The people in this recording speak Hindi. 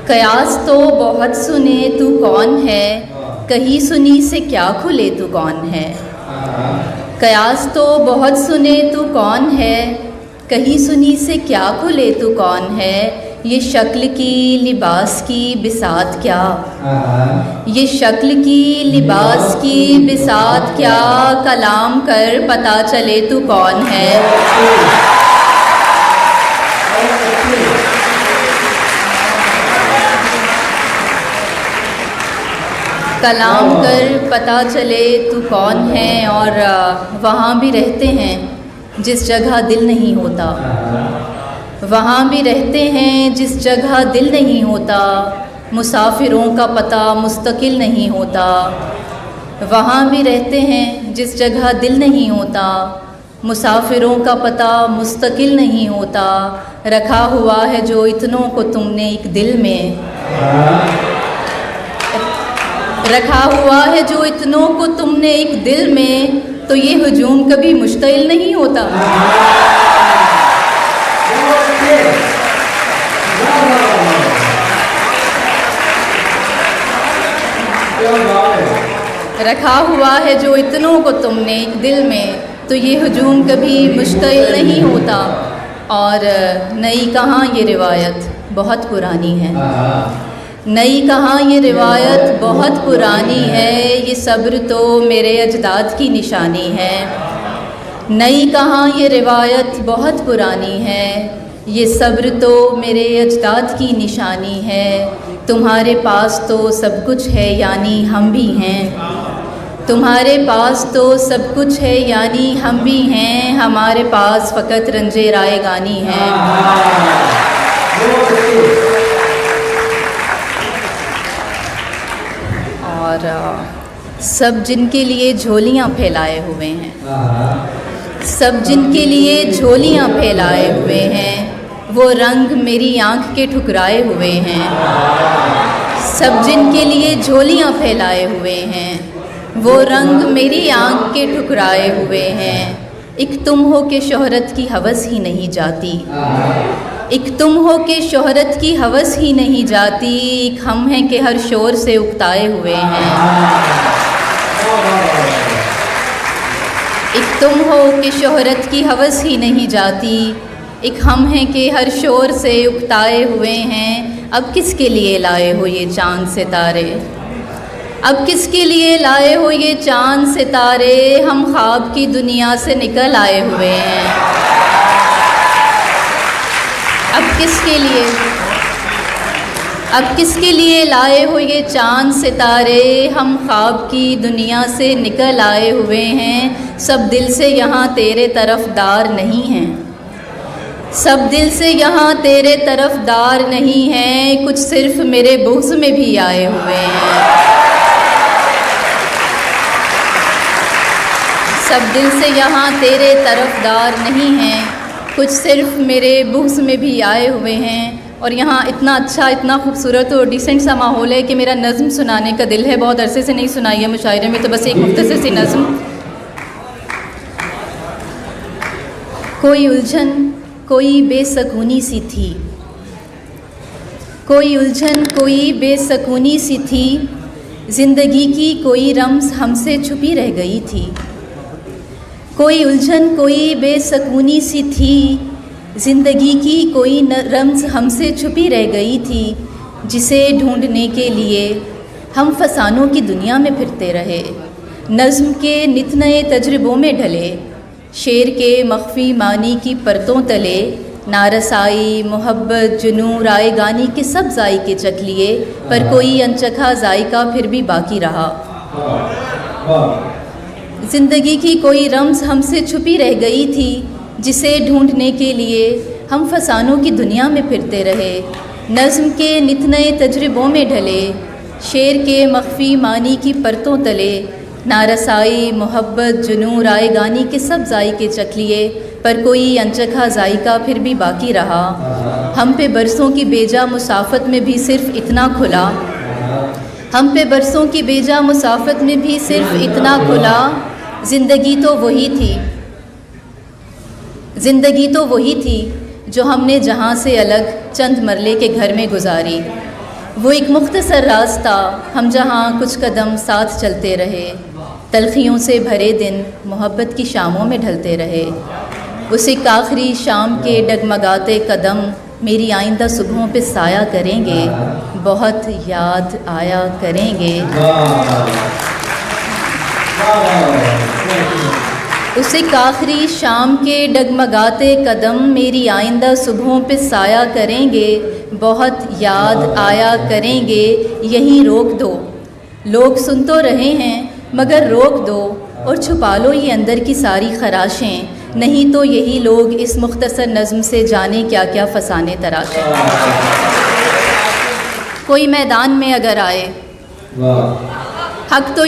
कयास तो बहुत सुने तू कौन है, कहीं सुनी से क्या खुले तू कौन है। कयास तो बहुत सुने तू कौन है, कहीं सुनी से क्या खुले तू कौन है। ये शक्ल की लिबास की बिसात क्या, ये शक्ल की लिबास की बिसात क्या, कलाम कर पता चले तू कौन है। कलाम कर पता चले तू कौन है। और वहाँ भी रहते हैं जिस जगह दिल नहीं होता, वहाँ भी रहते हैं जिस जगह दिल नहीं होता। मुसाफिरों का पता मुस्तकिल नहीं होता, वहाँ भी रहते हैं जिस जगह दिल नहीं होता। मुसाफिरों का पता मुस्तकिल नहीं होता। रखा हुआ है जो इतनों को तुमने एक दिल में, रखा हुआ है जो इतनों को तुमने एक दिल में, तो ये हुजूम कभी मुश्तिल नहीं होता। रखा हुआ है जो इतनों को तुमने एक दिल में, तो ये हुजूम कभी मुश्तिल नहीं होता। और नई कहाँ ये रिवायत बहुत पुरानी है, नई कहाँ ये रिवायत बहुत पुरानी है। ये सब्र तो मेरे अजदाद की निशानी है। नई कहाँ ये रिवायत बहुत पुरानी है, ये सब्र तो मेरे अजदाद की निशानी है। तुम्हारे पास तो सब कुछ है यानी हम भी हैं, तुम्हारे पास तो सब कुछ है यानी हम भी हैं। हमारे पास फ़कत रंजे रायगानी है। और सब जिनके लिए झोलियाँ फैलाए हुए हैं, सब जिनके लिए झोलियाँ फैलाए हुए हैं, वो रंग मेरी आँख के ठुकराए हुए हैं। सब जिनके लिए झोलियाँ फैलाए हुए हैं, वो रंग मेरी आँख के ठुकराए हुए हैं। एक तुम हो के शोहरत की हवस ही नहीं जाती, एक तुम हो के शोहरत की हवस ही नहीं जाती। एक हम हैं कि हर शोर से उकताए हुए हैं। एक तुम हो कि शोहरत की हवस ही नहीं जाती, एक हम हैं कि हर शोर से उकताए हुए हैं। अब किसके लिए लाए हो ये चाँद सितारे, अब किसके लिए लाए हो ये चाँद सितारे। हम ख्वाब की दुनिया से निकल आए हुए हैं। अब किसके लिए, अब किसके लिए लाए हो ये चाँद सितारे। हम ख्वाब की दुनिया से निकल आए हुए हैं। सब दिल से यहाँ तेरे तरफदार नहीं हैं, सब दिल से यहाँ तेरे तरफदार नहीं हैं। कुछ सिर्फ मेरे बुग़्ज़ में भी आए हुए हैं, सब दिल से यहाँ तेरे तरफदार नहीं हैं। कुछ सिर्फ मेरे बुग़्ज़ में भी आए हुए हैं। और यहाँ इतना अच्छा, इतना खूबसूरत और डिसेंट सा माहौल है कि मेरा नज़्म सुनाने का दिल है। बहुत अरसे से नहीं सुनाई है मुशायरे में, तो बस एक मुख्तसर सी नज़्म। कोई उलझन कोई बेसकूनी सी थी, कोई उलझन कोई बेसकूनी सी थी। ज़िंदगी की कोई रम्ज़ हमसे छुपी रह गई थी, कोई उलझन कोई बेसकूनी सी थी। ज़िंदगी की कोई रम्ज़ हमसे छुपी रह गई थी, जिसे ढूंढने के लिए हम फसानों की दुनिया में फिरते रहे। नज़्म के नित नए तजुर्बों में ढले, शेर के मख्फी मानी की परतों तले। नारसाई मोहब्बत जुनून रायगानी के सब जायके चख लिए, पर कोई अनचखा जायका फिर भी बाकी रहा। ज़िंदगी की कोई रम्ज़ हमसे छुपी रह गई थी, जिसे ढूंढने के लिए हम फसानों की दुनिया में फिरते रहे। नज़्म के नित नए तजुर्बों में ढले, शेर के मख्फी मानी की परतों तले। नारसाई मोहब्बत जुनून रायगानी के सब जायके चख लिए, पर कोई अनचखा जायका फिर भी बाकी रहा। हम पे बरसों की बेजा मुसाफत में भी सिर्फ़ इतना खुला, हम पे बरसों की बेजा मुसाफत में भी सिर्फ़ इतना खुला। ज़िंदगी तो वही थी, ज़िंदगी तो वही थी जो हमने जहाँ से अलग चंद मरले के घर में गुजारी। वो एक मुख्तसर रास्ता हम जहाँ कुछ कदम साथ चलते रहे, तलखियों से भरे दिन मोहब्बत की शामों में ढलते रहे। उस एक आखिरी शाम के डगमगाते कदम मेरी आइंदा सुबहों पे साया करेंगे, बहुत याद आया करेंगे। उस एक आखिरी शाम के डगमगाते कदम मेरी आइंदा सुबहों पे साया करेंगे, बहुत याद आया करेंगे। यहीं रोक दो, लोग सुन तो रहे हैं मगर रोक दो, और छुपा लो ये अंदर की सारी खराशें, नहीं तो यही लोग इस मुख्तसर नज़्म से जाने क्या क्या फसाने तराशें। कोई मैदान में अगर आए, हक तो